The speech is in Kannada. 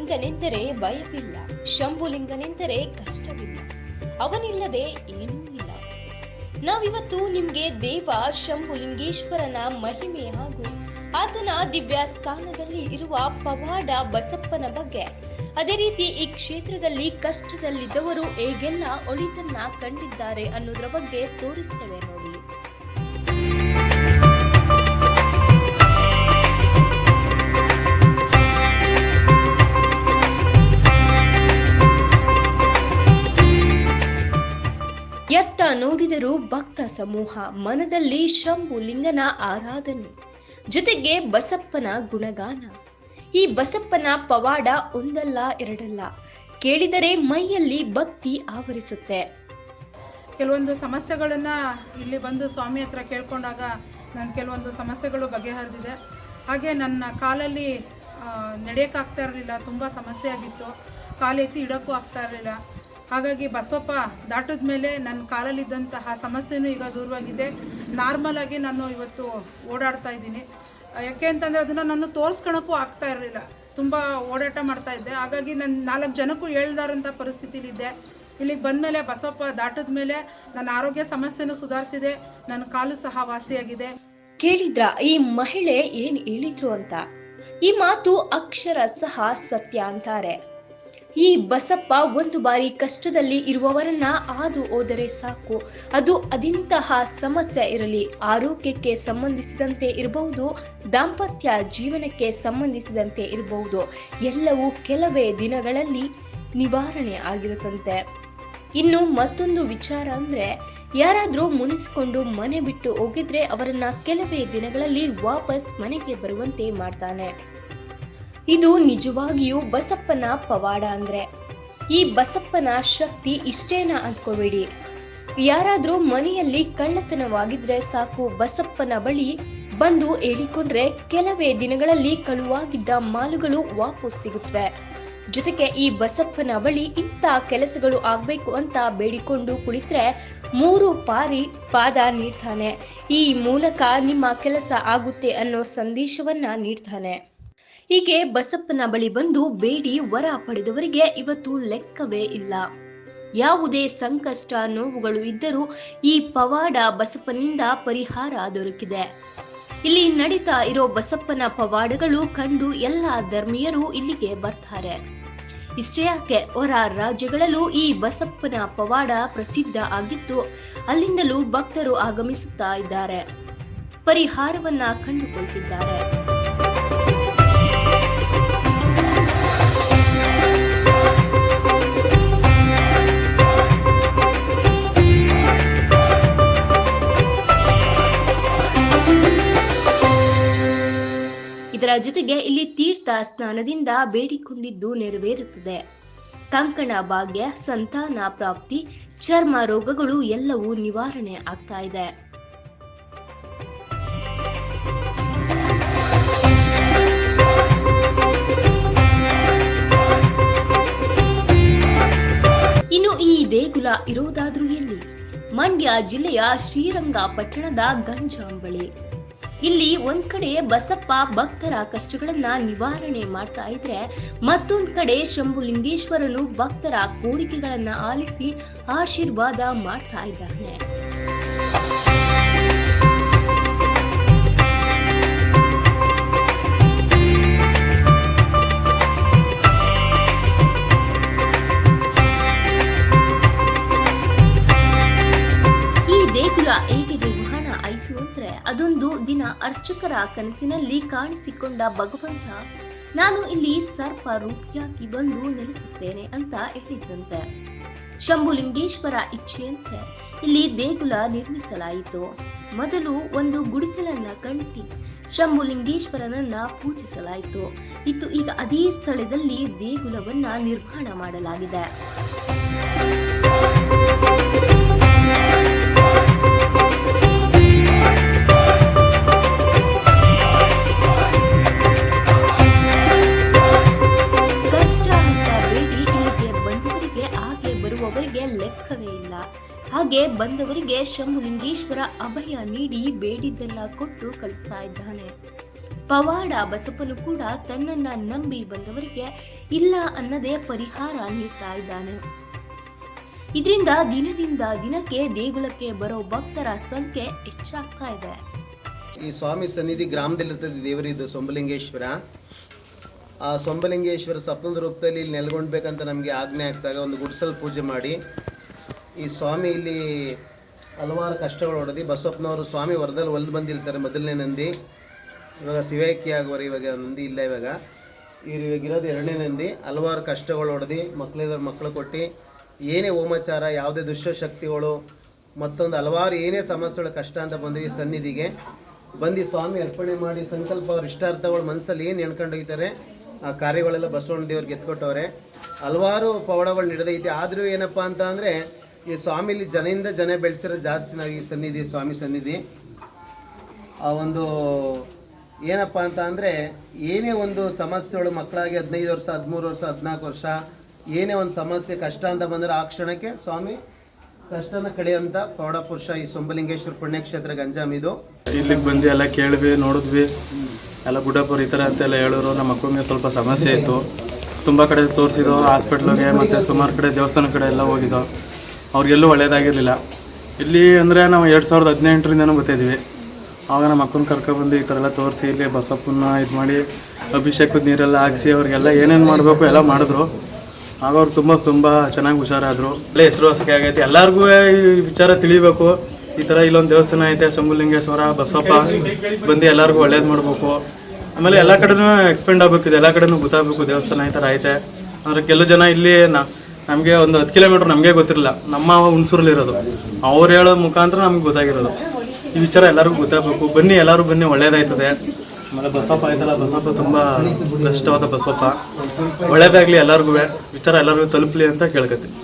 ಶಂಭುಲಿಂಗನೆಂದರೆ ಭಯವಿಲ್ಲ, ಶಂಭುಲಿಂಗನೆಂದರೆ ಕಷ್ಟವಿಲ್ಲ, ಅವನಿಲ್ಲದೆ ಏನೂ ಇಲ್ಲ. ನಾವಿವತ್ತು ನಿಮ್ಗೆ ದೇವ ಶಂಭುಲಿಂಗೇಶ್ವರನ ಮಹಿಮೆ ಹಾಗೂ ಆತನ ದಿವ್ಯ ಸ್ಥಾನದಲ್ಲಿ ಇರುವ ಪವಾಡ ಬಸಪ್ಪನ ಬಗ್ಗೆ, ಅದೇ ರೀತಿ ಈ ಕ್ಷೇತ್ರದಲ್ಲಿ ಕಷ್ಟದಲ್ಲಿದ್ದವರು ಹೇಗೆಲ್ಲ ಒಳಿತನ್ನ ಕಂಡಿದ್ದಾರೆ ಅನ್ನೋದ್ರ ಬಗ್ಗೆ ತೋರಿಸ್ತೇವೆ ನೋಡಿ. ಎತ್ತ ನೋಡಿದರೂ ಭಕ್ತ ಸಮೂಹ, ಮನದಲ್ಲಿ ಶಂಭುಲಿಂಗನ ಆರಾಧನೆ, ಜೊತೆಗೆ ಬಸಪ್ಪನ ಗುಣಗಾನ. ಈ ಬಸಪ್ಪನ ಪವಾಡ ಒಂದಲ್ಲ ಎರಡಲ್ಲ, ಕೇಳಿದರೆ ಮೈಯಲ್ಲಿ ಭಕ್ತಿ ಆವರಿಸುತ್ತೆ. ಕೆಲವೊಂದು ಸಮಸ್ಯೆಗಳನ್ನ ಇಲ್ಲಿ ಬಂದು ಸ್ವಾಮಿ ಹತ್ರ ಕೇಳ್ಕೊಂಡಾಗ ನನ್ನ ಕೆಲವೊಂದು ಸಮಸ್ಯೆಗಳು ಬಗೆಹರಿದಿದೆ. ಹಾಗೆ ನನ್ನ ಕಾಲಲ್ಲಿ ನಡೆಯೋಕ್ಕಾಗ್ತಾ ಇರಲಿಲ್ಲ, ತುಂಬ ಸಮಸ್ಯೆ ಆಗಿತ್ತು. ಕಾಲೆತ್ತಿ ಇಡೋಕ್ಕೂ ಆಗ್ತಾ ಇರಲಿಲ್ಲ. ಹಾಗಾಗಿ ಬಸವಪ್ಪ ದಾಟಿದ ಮೇಲೆ ನನ್ನ ಕಾಲಲ್ಲಿದ್ದಂತಹ ಸಮಸ್ಯೆನೂ ಈಗ ದೂರವಾಗಿದೆ. ನಾರ್ಮಲ್ ಆಗಿ ನಾನು ಇವತ್ತು ಓಡಾಡ್ತಾ ಇದ್ದೀನಿ. ಯಾಕೆ ಅಂತಂದರೆ ಅದನ್ನು ನಾನು ತೋರಿಸ್ಕೊಳಕ್ಕೂ ಆಗ್ತಾ ಇರಲಿಲ್ಲ, ತುಂಬ ಓಡಾಟ ಮಾಡ್ತಾ ಇದ್ದೆ. ಹಾಗಾಗಿ ನಾನು 4 ಜನಕ್ಕೂ ಹೇಳ್ದಾರಂಥ ಪರಿಸ್ಥಿತಿಲಿದ್ದೆ. ಇಲ್ಲಿಗೆ ಬಂದಮೇಲೆ ಬಸವಪ್ಪ ದಾಟಿದ ಮೇಲೆ ನನ್ನ ಆರೋಗ್ಯ ಸಮಸ್ಯೆನೂ ಸುಧಾರಿಸಿದೆ, ನನ್ನ ಕಾಲು ಸಹ ವಾಸಿಯಾಗಿದೆ. ಕೇಳಿದ್ರ ಈ ಮಹಿಳೆ ಏನ್ ಹೇಳಿದ್ರು ಅಂತ? ಈ ಮಾತು ಅಕ್ಷರ ಸಹ ಸತ್ಯ ಅಂತಾರೆ. ಈ ಬಸಪ್ಪ ಒಂದು ಬಾರಿ ಕಷ್ಟದಲ್ಲಿ ಇರುವವರನ್ನ ಹಾದು ಹೋದರೆ ಸಾಕು, ಅದು ಅದೆಂತಹ ಸಮಸ್ಯೆ ಇರಲಿ, ಆರೋಗ್ಯಕ್ಕೆ ಸಂಬಂಧಿಸಿದಂತೆ ಇರಬಹುದು, ದಾಂಪತ್ಯ ಜೀವನಕ್ಕೆ ಸಂಬಂಧಿಸಿದಂತೆ ಇರಬಹುದು, ಎಲ್ಲವೂ ಕೆಲವೇ ದಿನಗಳಲ್ಲಿ ನಿವಾರಣೆ ಆಗಿರುತ್ತಂತೆ. ಇನ್ನು ಮತ್ತೊಂದು ವಿಚಾರ ಅಂದ್ರೆ, ಯಾರಾದ್ರೂ ಮುನಿಸಿಕೊಂಡು ಮನೆ ಬಿಟ್ಟು ಹೋಗಿದ್ರೆ ಅವರನ್ನ ಕೆಲವೇ ದಿನಗಳಲ್ಲಿ ವಾಪಸ್ ಮನೆಗೆ ಬರುವಂತೆ ಮಾಡ್ತಾನೆ. ಇದು ನಿಜವಾಗಿಯೂ ಬಸಪ್ಪನ ಪವಾಡ ಅಂದ್ರೆ. ಈ ಬಸಪ್ಪನ ಶಕ್ತಿ ಇಷ್ಟೇನ ಅಂದ್ಕೋಬೇಡಿ. ಯಾರಾದ್ರೂ ಮನೆಯಲ್ಲಿ ಕಳ್ಳತನವಾಗಿದ್ರೆ ಸಾಕು, ಬಸಪ್ಪನ ಬಳಿ ಬಂದು ಹೇಳಿಕೊಂಡ್ರೆ ಕೆಲವೇ ದಿನಗಳಲ್ಲಿ ಕಳುವಾಗಿದ್ದ ಮಾಲುಗಳು ವಾಪಸ್ ಸಿಗುತ್ತವೆ. ಜೊತೆಗೆ ಈ ಬಸಪ್ಪನ ಬಳಿ ಇಂಥ ಕೆಲಸಗಳು ಆಗ್ಬೇಕು ಅಂತ ಬೇಡಿಕೊಂಡು ಕುಳಿತ್ರೆ 3 ಪಾರಿ ಪಾದ ನೀಡ್ತಾನೆ. ಈ ಮೂಲಕ ನಿಮ್ಮ ಕೆಲಸ ಆಗುತ್ತೆ ಅನ್ನೋ ಸಂದೇಶವನ್ನ ನೀಡ್ತಾನೆ. ಹೀಗೆ ಬಸಪ್ಪನ ಬಳಿ ಬಂದು ಬೇಡಿ ವರ ಪಡೆದವರಿಗೆ ಇವತ್ತು ಲೆಕ್ಕವೇ ಇಲ್ಲ. ಯಾವುದೇ ಸಂಕಷ್ಟ ನೋವುಗಳು ಇದ್ದರೂ ಈ ಪವಾಡ ಬಸಪ್ಪನಿಂದ ಪರಿಹಾರ ದೊರಕಿದೆ. ಇಲ್ಲಿ ನಡೀತಾ ಇರೋ ಬಸಪ್ಪನ ಪವಾಡಗಳು ಕಂಡು ಎಲ್ಲ ಧರ್ಮೀಯರು ಇಲ್ಲಿಗೆ ಬರ್ತಾರೆ. ಇಷ್ಟೇ ಯಾಕೆ, ಹೊರ ರಾಜ್ಯಗಳಲ್ಲೂ ಈ ಬಸಪ್ಪನ ಪವಾಡ ಪ್ರಸಿದ್ಧ ಆಗಿದ್ದು ಅಲ್ಲಿಂದಲೂ ಭಕ್ತರು ಆಗಮಿಸುತ್ತಾ ಇದ್ದಾರೆ, ಪರಿಹಾರವನ್ನ ಕಂಡುಕೊಳ್ತಿದ್ದಾರೆ. ಇದರ ಜೊತೆಗೆ ಇಲ್ಲಿ ತೀರ್ಥ ಸ್ನಾನದಿಂದ ಬೇಡಿಕೊಂಡಿದ್ದು ನೆರವೇರುತ್ತದೆ. ಕಂಕಣ ಭಾಗ್ಯ, ಸಂತಾನ ಪ್ರಾಪ್ತಿ, ಚರ್ಮ ರೋಗಗಳು ಎಲ್ಲವೂ ನಿವಾರಣೆ ಆಗ್ತಾ ಇದೆ. ಇನ್ನು ಈ ದೇಗುಲ ಇರೋದಾದ್ರೂ ಎಲ್ಲಿ? ಮಂಡ್ಯ ಜಿಲ್ಲೆಯ ಶ್ರೀರಂಗಪಟ್ಟಣದ ಗಂಜಾಂಬಳಿ. ಇಲ್ಲಿ ಒಂದ್ ಕಡೆ ಬಸಪ್ಪ ಭಕ್ತರ ಕಷ್ಟಗಳನ್ನ ನಿವಾರಣೆ ಮಾಡ್ತಾ ಇದ್ರೆ, ಮತ್ತೊಂದ್ ಕಡೆ ಶಂಭುಲಿಂಗೇಶ್ವರನು ಭಕ್ತರ ಕೋರಿಕೆಗಳನ್ನ ಆಲಿಸಿ ಆಶೀರ್ವಾದ ಮಾಡ್ತಾ ಇದ್ದಾನೆ. ಈ ದೇಗುಲ ಹೇಗೆ ನಿರ್ಮಾಣ ಆಯ್ತು ಅಂದ್ರೆ, ಅದೊಂದು ದಿನ ಅರ್ಚಕರ ಕನಸಿನಲ್ಲಿ ಕಾಣಿಸಿಕೊಂಡ ಭಗವಂತ, ನಾನು ಇಲ್ಲಿ ಸರ್ಪ ರೂಪಿಯಾಗಿ ಬಂದು ನೆಲೆಸುತ್ತೇನೆ ಅಂತ ಹೇಳಿದ್ದಂತೆ. ಶಂಭುಲಿಂಗೇಶ್ವರ ಇಚ್ಛೆಯಂತೆ ಇಲ್ಲಿ ದೇಗುಲ ನಿರ್ಮಿಸಲಾಯಿತು. ಮೊದಲು ಒಂದು ಗುಡಿಸಲನ್ನ ಕಟ್ಟಿ ಶಂಭುಲಿಂಗೇಶ್ವರನನ್ನ ಪೂಜಿಸಲಾಯಿತು. ಇತ್ತು ಈಗ ಅದೇ ಸ್ಥಳದಲ್ಲಿ ದೇಗುಲವನ್ನ ನಿರ್ಮಾಣ ಮಾಡಲಾಗಿದೆ. ಲೆಕ್ಕವೇ ಇಲ್ಲ. ಹಾಗೆ ಬಂದವರಿಗೆ ಶಂಭುಲಿಂಗೇಶ್ವರ ಅಭಯ ನೀಡಿ ಬೇಡಿದ್ದನ್ನ ಕೊಟ್ಟು ಕಳಿಸ್ತಾ ಇದ್ದಾನೆ. ಪವಾಡ ಬಸಪ್ಪನು ಕೂಡ ತನ್ನನ್ನ ನಂಬಿ ಬಂದವರಿಗೆ ಇಲ್ಲ ಅನ್ನದೇ ಪರಿಹಾರ ನೀಡ್ತಾ ಇದ್ದಾನೆ. ಇದರಿಂದ ದಿನದಿಂದ ದಿನಕ್ಕೆ ದೇಗುಲಕ್ಕೆ ಬರೋ ಭಕ್ತರ ಸಂಖ್ಯೆ ಹೆಚ್ಚಾಗ್ತಾ ಇದೆ. ಈ ಸ್ವಾಮಿ ಸನ್ನಿಧಿ ಗ್ರಾಮದಲ್ಲಿರ್ತದೆ ದೇವರಿದ್ದು ಸೊಂಬಲಿಂಗೇಶ್ವರ. ಆ ಸೊಂಬಲಿಂಗೇಶ್ವರ ಸಪ್ತದ ರೂಪದಲ್ಲಿ ಇಲ್ಲಿ ನೆಲೆಗೊಳ್ಬೇಕಂತ ನಮಗೆ ಆಜ್ಞೆ ಆಗ್ತಾಗ ಒಂದು ಗುಡಿಸಲು ಪೂಜೆ ಮಾಡಿ ಈ ಸ್ವಾಮಿ ಇಲ್ಲಿ ಹಲವಾರು ಕಷ್ಟಗಳು ಹೊಡೆದು ಬಸಪ್ಪನವರು ಸ್ವಾಮಿ ವರದಲ್ಲಿ ಒಲ್ದು ಬಂದಿರ್ತಾರೆ. ಮೊದಲನೇ ನಂದಿ, ಇವಾಗ ಶಿವೈಕ್ಯ ಆಗುವರು, ಇವಾಗ ನಂದಿ ಇಲ್ಲ, ಇವಾಗಿರೋದು ಎರಡನೇ ನಂದಿ. ಹಲವಾರು ಕಷ್ಟಗಳು ಹೊಡೆದು ಮಕ್ಕಳು ಕೊಟ್ಟು ಏನೇ ಹೋಮಾಚಾರ, ಯಾವುದೇ ದುಷ್ಟಶಕ್ತಿಗಳು ಮತ್ತೊಂದು ಹಲವಾರು ಏನೇ ಸಮಸ್ಯೆಗಳು ಕಷ್ಟ ಅಂತ ಬಂದು ಈ ಸನ್ನಿಧಿಗೆ ಬಂದು ಸ್ವಾಮಿ ಅರ್ಪಣೆ ಮಾಡಿ ಸಂಕಲ್ಪ ಅವ್ರ ಇಷ್ಟಾರ್ಥಗಳು ಮನಸ್ಸಲ್ಲಿ ಏನು ಎಣ್ಕೊಂಡು ಆ ಕಾರ್ಯಗಳೆಲ್ಲ ಬಸವಣ್ಣ ದೇವ್ರಿಗೆ ಎತ್ಕೊಟ್ಟವ್ರೆ. ಹಲವಾರು ಪವಾಡಗಳು ನಡೆದೈತಿ. ಆದರೂ ಏನಪ್ಪ ಅಂತ ಅಂದರೆ ಈ ಸ್ವಾಮಿಲಿ ಜನದಿಂದ ಜನ ಬೆಳೆಸಿರೋ ಜಾಸ್ತಿ. ನಾವು ಈ ಸನ್ನಿಧಿ ಸ್ವಾಮಿ ಸನ್ನಿಧಿ ಆ ಒಂದು ಏನಪ್ಪ ಅಂತ ಅಂದರೆ ಏನೇ ಒಂದು ಸಮಸ್ಯೆಗಳು ಮಕ್ಕಳಾಗಿ 15 ವರ್ಷ 13 ವರ್ಷ 14 ವರ್ಷ ಏನೇ ಒಂದು ಸಮಸ್ಯೆ ಕಷ್ಟ ಅಂತ ಬಂದರೆ ಆ ಕ್ಷಣಕ್ಕೆ ಸ್ವಾಮಿ ಕಷ್ಟನ ಕಳೆಯುವಂಥ ಪ್ರೌಢ ಪುರುಷ ಈ ಸೊಂಬಲಿಂಗೇಶ್ವರ ಪುಣ್ಯಕ್ಷೇತ್ರ ಗಂಜಾಮ್ ಇದು. ಇಲ್ಲಿಗೆ ಬಂದು ಎಲ್ಲ ಕೇಳಿದ್ವಿ, ನೋಡಿದ್ವಿ, ಎಲ್ಲ ಗುಡ್ಡಪ್ಪರು ಈ ಥರ ಅಂತೆಲ್ಲ ಹೇಳಿದ್ರು. ನಮ್ಮ ಮಕ್ಕಳಿಗೆ ಸ್ವಲ್ಪ ಸಮಸ್ಯೆ ಇತ್ತು, ತುಂಬ ಕಡೆ ತೋರಿಸಿದೋ, ಹಾಸ್ಪಿಟ್ಲಿಗೆ ಮತ್ತು ಸುಮಾರು ಕಡೆ ದೇವಸ್ಥಾನ ಕಡೆ ಎಲ್ಲ ಹೋಗಿದ್ದೋ, ಅವ್ರಿಗೆಲ್ಲೂ ಒಳ್ಳೆಯದಾಗಿರಲಿಲ್ಲ. ಇಲ್ಲಿ ಅಂದರೆ ನಾವು 2018ರಿಂದನೂ ಬರ್ತಾಯಿದ್ವಿ. ಆವಾಗ ನಮ್ಮ ಮಕ್ಕಳನ್ನ ಕರ್ಕೊಬಂದು ಈ ಥರ ಎಲ್ಲ ತೋರಿಸಿ ಇಲ್ಲಿ ಬಸಪ್ಪನ್ನ ಇದು ಮಾಡಿ ಅಭಿಷೇಕದ ನೀರೆಲ್ಲ ಹಾಕಿಸಿ ಅವ್ರಿಗೆಲ್ಲ ಏನೇನು ಮಾಡಬೇಕು ಎಲ್ಲ ಮಾಡಿದ್ರು. ಆಗ ಅವ್ರು ತುಂಬ ಚೆನ್ನಾಗಿ ಹುಷಾರಾದರು. ಎಲ್ಲ ಹೆಸರುವಾಸಿಗೆ ಆಗೈತೆ. ಎಲ್ಲರಿಗೂ ಈ ವಿಚಾರ ತಿಳಿಬೇಕು. ಈ ಥರ ಇಲ್ಲೊಂದು ದೇವಸ್ಥಾನ ಐತೆ ಸೊಂಬಲಿಂಗೇಶ್ವರ ಬಸಪ್ಪ, ಬಂದು ಎಲ್ಲರಿಗೂ ಒಳ್ಳೇದು ಮಾಡಬೇಕು. ಆಮೇಲೆ ಎಲ್ಲ ಕಡೆನೂ ಎಕ್ಸ್ಪೆಂಡ್ ಆಗಬೇಕಿದೆ, ಎಲ್ಲ ಕಡೆನೂ ಗೊತ್ತಾಗಬೇಕು ದೇವಸ್ಥಾನ ಈ ಥರ ಐತೆ ಅಂದರೆ. ಕೆಲವು ಜನ ಇಲ್ಲಿ ನಮಗೆ ಒಂದು 10 ಕಿಲೋಮೀಟ್ರ್ ನಮಗೆ ಗೊತ್ತಿರಲಿಲ್ಲ, ನಮ್ಮ ಹುಣಸೂರಲ್ಲಿರೋದು. ಅವ್ರು ಹೇಳೋ ಮುಖಾಂತರ ನಮ್ಗೆ ಗೊತ್ತಾಗಿರೋದು. ಈ ವಿಚಾರ ಎಲ್ಲರಿಗೂ ಗೊತ್ತಾಗಬೇಕು. ಬನ್ನಿ, ಎಲ್ಲರೂ ಬನ್ನಿ, ಒಳ್ಳೇದಾಯ್ತದೆ. ಆಮೇಲೆ ಬಸಪ್ಪ ಆಯ್ತಲ್ಲ, ಬಸಪ್ಪ ತುಂಬ ಕಷ್ಟವಾದ ಬಸಪ್ಪ. ಒಳ್ಳೇದಾಗಲಿ ಎಲ್ಲರಿಗೂ, ವಿಚಾರ ಎಲ್ಲರಿಗೂ ತಲುಪಲಿ ಅಂತ ಕೇಳ್ಕೊತೀನಿ.